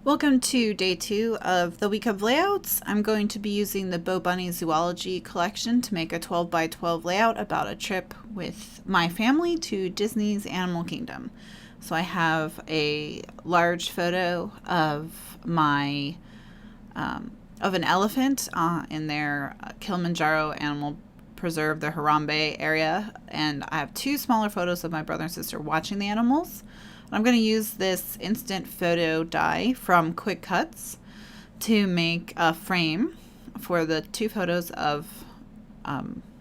Welcome to day 2 of the week of layouts. I'm going to be using the Bo Bunny Zoology collection to make a 12 by 12 layout about a trip with my family to Disney's Animal Kingdom. So I have a large photo of my of an elephant in their Kilimanjaro Animal Preserve, the Harambe area, and I have 2 smaller photos of my brother and sister watching the animals. I'm going to use this instant photo die from Quick Cuts to make a frame for the 2 photos of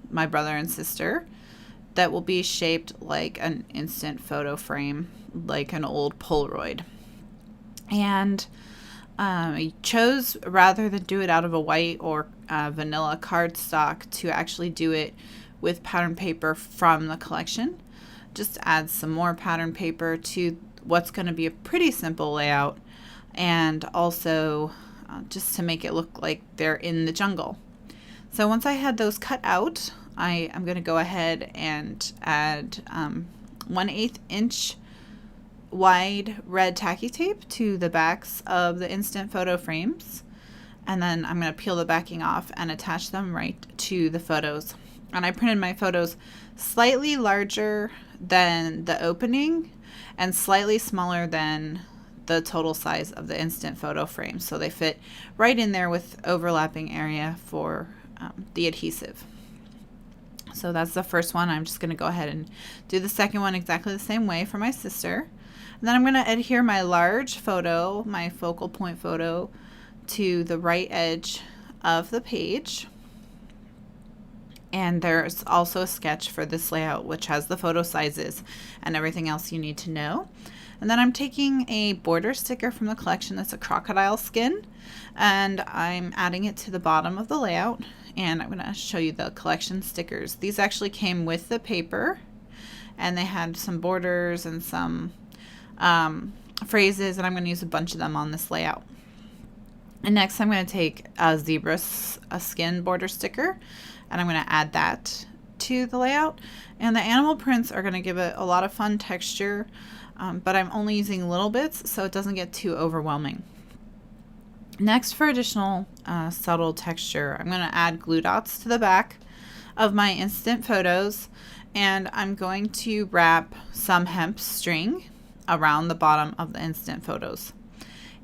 my brother and sister that will be shaped like an instant photo frame, like an old Polaroid. And I chose, rather than do it out of a white or vanilla cardstock, to actually do it with pattern paper from the collection. Just add some more pattern paper to what's going to be a pretty simple layout, and also just to make it look like they're in the jungle. So once I had those cut out, I'm going to go ahead and add 1/8 inch wide red tacky tape to the backs of the instant photo frames, and then I'm going to peel the backing off and attach them right to the photos. And I printed my photos slightly larger than the opening and slightly smaller than the total size of the instant photo frame, so they fit right in there with overlapping area for the adhesive. So that's the first one. I'm just going to go ahead and do the second one exactly the same way for my sister. And then I'm going to adhere my large photo, my focal point photo, to the right edge of the page. And there's also a sketch for this layout, which has the photo sizes and everything else you need to know. And then I'm taking a border sticker from the collection that's a crocodile skin, and I'm adding it to the bottom of the layout. And I'm going to show you the collection stickers. These actually came with the paper, and they had some borders and some phrases, and I'm going to use a bunch of them on this layout. And next I'm going to take a zebra skin border sticker, and I'm going to add that to the layout. And the animal prints are going to give it a lot of fun texture, but I'm only using little bits so it doesn't get too overwhelming. Next, for additional subtle texture, I'm going to add glue dots to the back of my instant photos, and I'm going to wrap some hemp string around the bottom of the instant photos.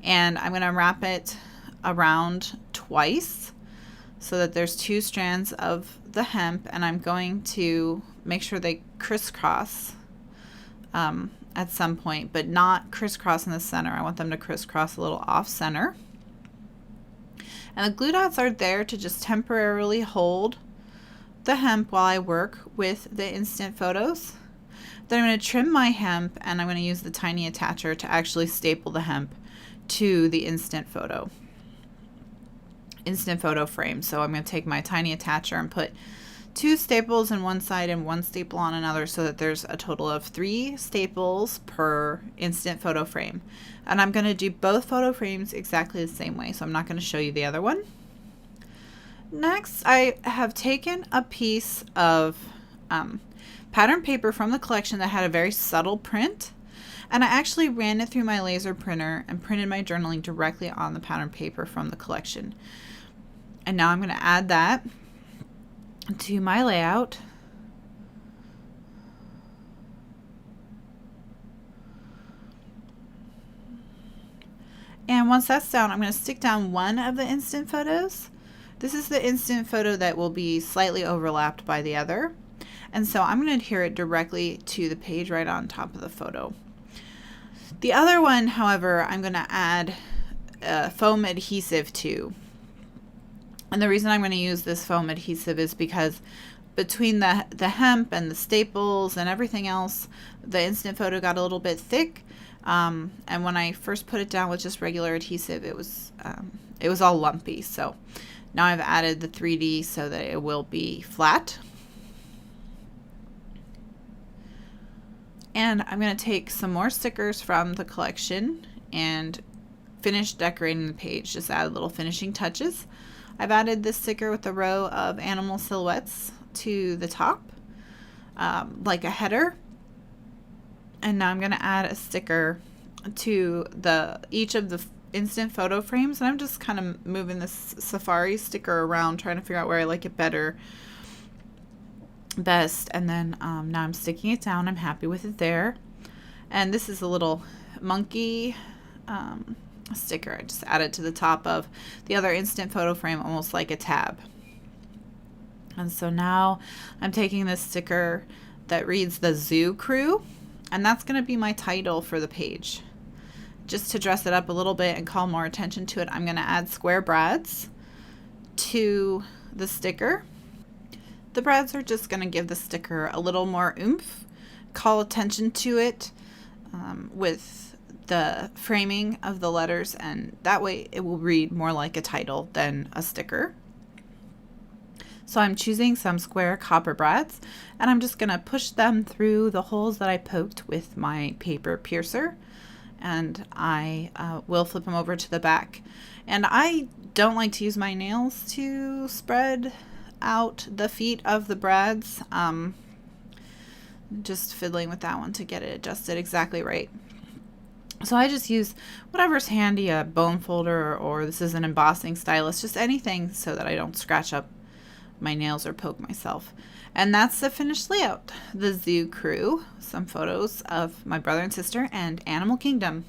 And I'm going to wrap it around twice so that there's 2 strands of the hemp, and I'm going to make sure they crisscross at some point, but not crisscross in the center. I want them to crisscross a little off center. And the glue dots are there to just temporarily hold the hemp while I work with the instant photos. Then I'm going to trim my hemp, and I'm going to use the tiny attacher to actually staple the hemp to the instant photo frame. So I'm going to take my tiny attacher and put 2 staples on one side and 1 staple on another, so that there's a total of 3 staples per instant photo frame. And I'm going to do both photo frames exactly the same way, so I'm not going to show you the other one. Next, I have taken a piece of pattern paper from the collection that had a very subtle print, and I actually ran it through my laser printer and printed my journaling directly on the pattern paper from the collection. And now I'm going to add that to my layout. And once that's down, I'm going to stick down one of the instant photos. This is the instant photo that will be slightly overlapped by the other. And so I'm going to adhere it directly to the page right on top of the photo. The other one, however, I'm going to add foam adhesive to. And the reason I'm going to use this foam adhesive is because between the hemp and the staples and everything else, the instant photo got a little bit thick. And when I first put it down with just regular adhesive, it was it was all lumpy. So now I've added the 3D so that it will be flat. And I'm going to take some more stickers from the collection and finish decorating the page. Just add little finishing touches. I've added this sticker with a row of animal silhouettes to the top, like a header. And now I'm going to add a sticker to each of the instant photo frames. And I'm just kind of moving this safari sticker around, trying to figure out where I like it best. And then now I'm sticking it down. I'm happy with it there. And this is a little monkey sticker. I just added to the top of the other instant photo frame, almost like a tab. And so now I'm taking this sticker that reads the Zoo Crew, and that's going to be my title for the page. Just to dress it up a little bit and call more attention to it, I'm going to add square brads to the sticker. The brads are just going to give the sticker a little more oomph, call attention to it with the framing of the letters, and that way it will read more like a title than a sticker. So I'm choosing some square copper brads, and I'm just going to push them through the holes that I poked with my paper piercer, and I will flip them over to the back. And I don't like to use my nails to spread out the feet of the brads. Just fiddling with that one to get it adjusted exactly right. So I just use whatever's handy, a bone folder, or this is an embossing stylus, just anything so that I don't scratch up my nails or poke myself. And that's the finished layout. The Zoo Crew, some photos of my brother and sister, and Animal Kingdom.